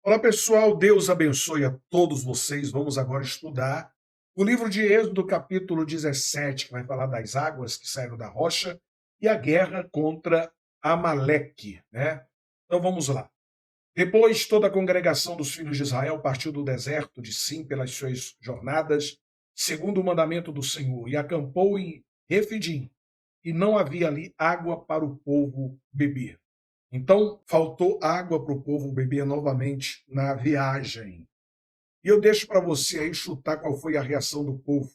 Olá pessoal, Deus abençoe a todos vocês. Vamos agora estudar o livro de Êxodo, capítulo 17, que vai falar das águas que saíram da rocha e a guerra contra Amaleque, né? Então vamos lá. Depois toda a congregação dos filhos de Israel partiu do deserto de Sim pelas suas jornadas, segundo o mandamento do Senhor, e acampou em Refidim, e não havia ali água para o povo beber. Então, faltou água para o povo beber novamente na viagem. E eu deixo para você aí chutar qual foi a reação do povo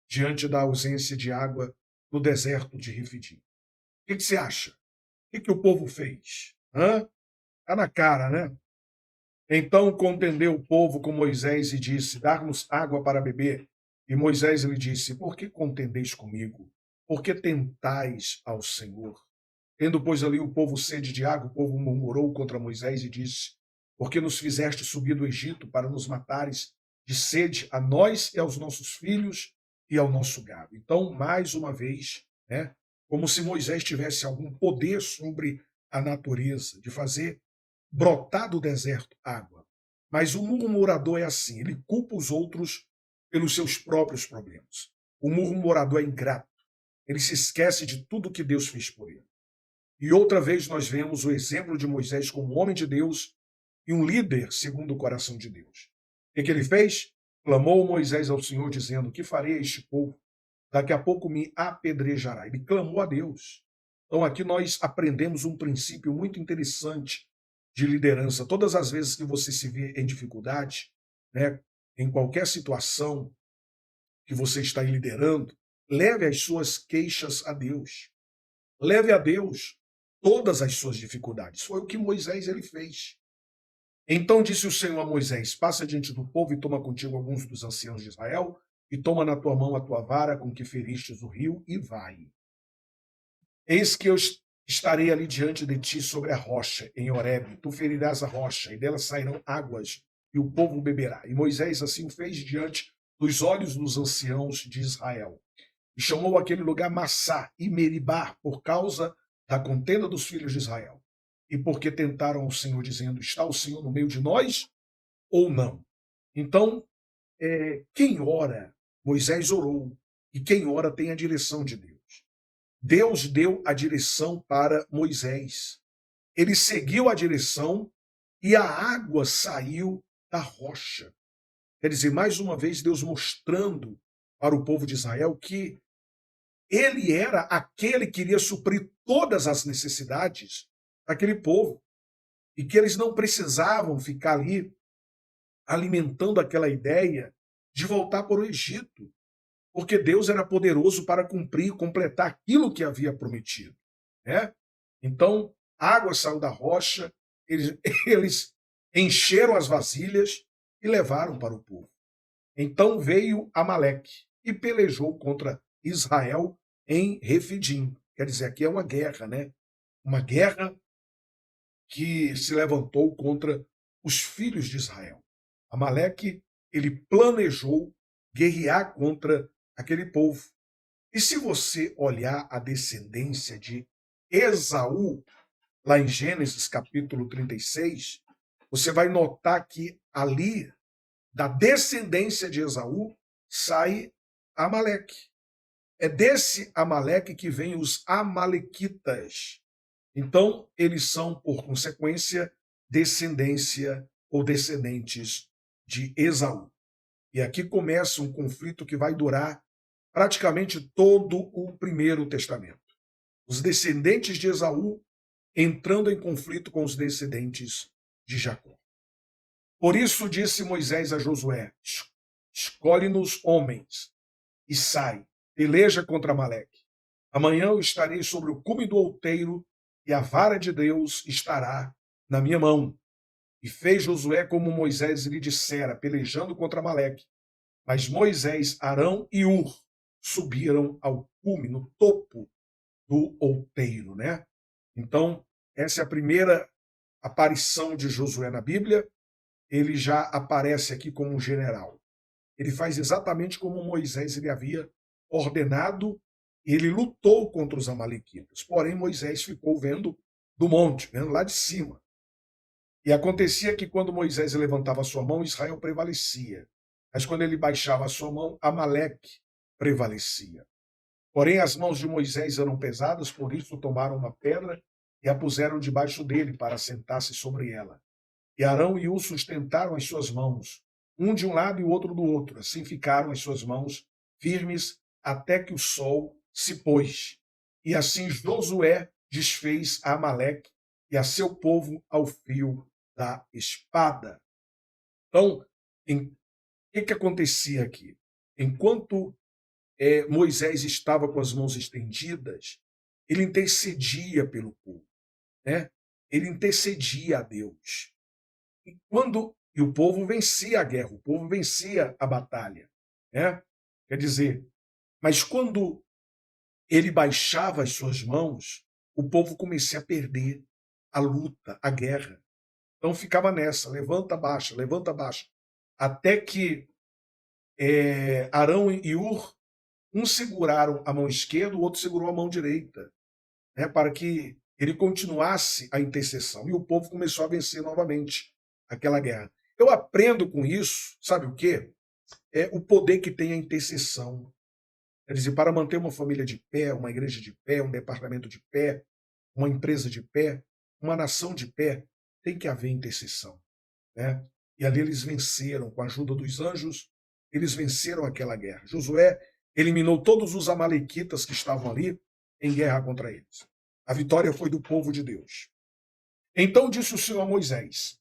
diante da ausência de água no deserto de Refidim. O que você acha? O que o povo fez? Tá na cara, né? Então contendeu o povo com Moisés e disse: Dar-nos água para beber. E Moisés lhe disse: Por que contendeis comigo? Por que tentais ao Senhor? Tendo, pois, ali o povo sede de água, o povo murmurou contra Moisés e disse: Porque nos fizeste subir do Egito para nos matares de sede a nós e aos nossos filhos e ao nosso gado. Então, mais uma vez, né, como se Moisés tivesse algum poder sobre a natureza, de fazer brotar do deserto água. Mas o murmurador é assim, ele culpa os outros pelos seus próprios problemas. O murmurador é ingrato, ele se esquece de tudo que Deus fez por ele. E outra vez nós vemos o exemplo de Moisés como homem de Deus e um líder segundo o coração de Deus. O que ele fez? Clamou Moisés ao Senhor, dizendo: Que farei a este povo? Daqui a pouco me apedrejará. Ele clamou a Deus. Então aqui nós aprendemos um princípio muito interessante de liderança. Todas as vezes que você se vê em dificuldade, né, em qualquer situação que você está liderando, leve as suas queixas a Deus. Leve a Deus todas as suas dificuldades. Foi o que Moisés ele fez. Então disse o Senhor a Moisés: Passa diante do povo e toma contigo alguns dos anciãos de Israel, e toma na tua mão a tua vara com que feristes o rio, e vai. Eis que eu estarei ali diante de ti sobre a rocha, em Horebe. Tu ferirás a rocha, e dela sairão águas, e o povo beberá. E Moisés assim o fez diante dos olhos dos anciãos de Israel. E chamou aquele lugar Massá e Meribá, por causa da contenda dos filhos de Israel. E porque tentaram ao Senhor, dizendo: Está o Senhor no meio de nós ou não? Então, quem ora, Moisés orou, e quem ora tem a direção de Deus. Deus deu a direção para Moisés. Ele seguiu a direção e a água saiu da rocha. Quer dizer, mais uma vez, Deus mostrando para o povo de Israel que ele era aquele que iria suprir todas as necessidades daquele povo e que eles não precisavam ficar ali alimentando aquela ideia de voltar para o Egito, porque Deus era poderoso para cumprir e completar aquilo que havia prometido, né? Então, a água saiu da rocha, eles, eles encheram as vasilhas e levaram para o povo. Então veio Amaleque e pelejou contra Israel em Refidim. Quer dizer, aqui é uma guerra, né? Uma guerra que se levantou contra os filhos de Israel. Amaleque, ele planejou guerrear contra aquele povo. E se você olhar a descendência de Esaú, lá em Gênesis capítulo 36, você vai notar que ali, da descendência de Esaú, sai Amaleque. É desse Amaleque que vem os amalequitas. Então, eles são, por consequência, descendência ou descendentes de Esaú. E aqui começa um conflito que vai durar praticamente todo o Primeiro Testamento. Os descendentes de Esaú entrando em conflito com os descendentes de Jacó. Por isso disse Moisés a Josué: Escolhe-nos homens e sai, peleja contra Amaleque. Amanhã eu estarei sobre o cume do outeiro e a vara de Deus estará na minha mão. E fez Josué como Moisés lhe dissera, pelejando contra Amaleque. Mas Moisés, Arão e Ur subiram ao cume, no topo do outeiro, né? Então, essa é a primeira aparição de Josué na Bíblia. Ele já aparece aqui como um general. Ele faz exatamente como Moisés ele havia ordenado, e ele lutou contra os amalequitas. Porém, Moisés ficou vendo do monte, vendo lá de cima. E acontecia que quando Moisés levantava a sua mão, Israel prevalecia. Mas quando ele baixava a sua mão, Amaleque prevalecia. Porém, as mãos de Moisés eram pesadas, por isso tomaram uma pedra e a puseram debaixo dele para sentar-se sobre ela. E Arão e Ur sustentaram as suas mãos, um de um lado e o outro do outro. Assim ficaram as suas mãos firmes até que o sol se pôs. E assim Josué desfez a Amaleque e a seu povo ao fio da espada. Então, o que acontecia aqui? Enquanto Moisés estava com as mãos estendidas, ele intercedia pelo povo, né? Ele intercedia a Deus. E o povo vencia a guerra, o povo vencia a batalha, né? Quer dizer, mas quando ele baixava as suas mãos, o povo começava a perder a luta, a guerra. Então ficava nessa, levanta, baixa, até que Arão e Ur, um seguraram a mão esquerda, o outro segurou a mão direita, né, para que ele continuasse a intercessão. E o povo começou a vencer novamente aquela guerra. Eu aprendo com isso, sabe o quê? É o poder que tem a intercessão. Quer dizer, para manter uma família de pé, uma igreja de pé, um departamento de pé, uma empresa de pé, uma nação de pé, tem que haver intercessão, né? E ali eles venceram, com a ajuda dos anjos, eles venceram aquela guerra. Josué eliminou todos os amalequitas que estavam ali em guerra contra eles. A vitória foi do povo de Deus. Então disse o Senhor a Moisés: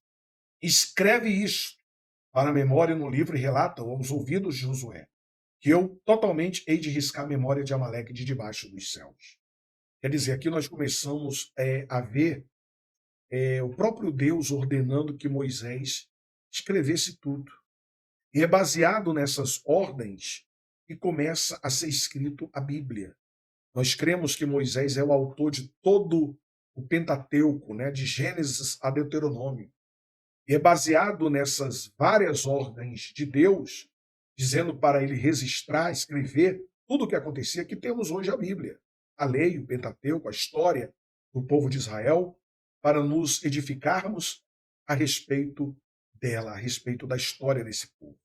escreve isto para a memória no livro e relata aos ouvidos de Josué, que eu totalmente hei de riscar a memória de Amaleque de debaixo dos céus. Quer dizer, aqui nós começamos a ver o próprio Deus ordenando que Moisés escrevesse tudo. E é baseado nessas ordens que começa a ser escrito a Bíblia. Nós cremos que Moisés é o autor de todo o Pentateuco, né, de Gênesis a Deuteronômio. E é baseado nessas várias ordens de Deus, dizendo para ele registrar, escrever tudo o que acontecia, que temos hoje a Bíblia, a lei, o Pentateuco, a história do povo de Israel, para nos edificarmos a respeito dela, a respeito da história desse povo.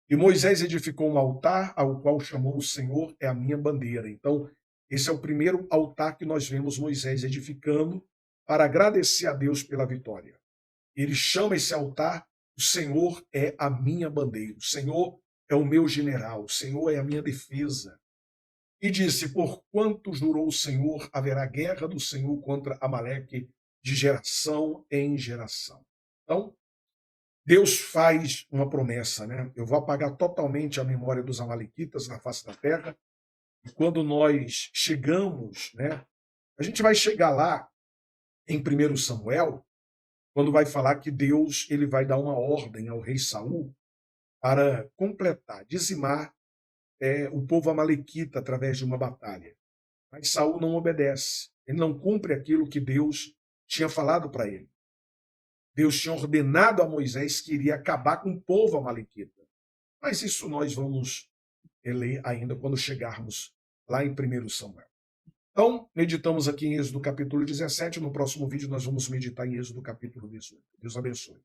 E Moisés edificou um altar, ao qual chamou o Senhor é a minha bandeira. Então, esse é o primeiro altar que nós vemos Moisés edificando para agradecer a Deus pela vitória. Ele chama esse altar, o Senhor é a minha bandeira, o Senhor é o meu general, o Senhor é a minha defesa. E disse, porquanto jurou o Senhor, haverá guerra do Senhor contra Amaleque de geração em geração. Então, Deus faz uma promessa, né? Eu vou apagar totalmente a memória dos amalequitas na face da terra. E quando nós chegamos, né? A gente vai chegar lá em 1 Samuel, quando vai falar que Deus ele vai dar uma ordem ao rei Saul para completar, dizimar o povo amalequita através de uma batalha. Mas Saul não obedece. Ele não cumpre aquilo que Deus tinha falado para ele. Deus tinha ordenado a Moisés que iria acabar com o povo amalequita. Mas isso nós vamos ler ainda quando chegarmos lá em 1 Samuel. Então, meditamos aqui em Êxodo capítulo 17. No próximo vídeo nós vamos meditar em Êxodo capítulo 18. Deus abençoe.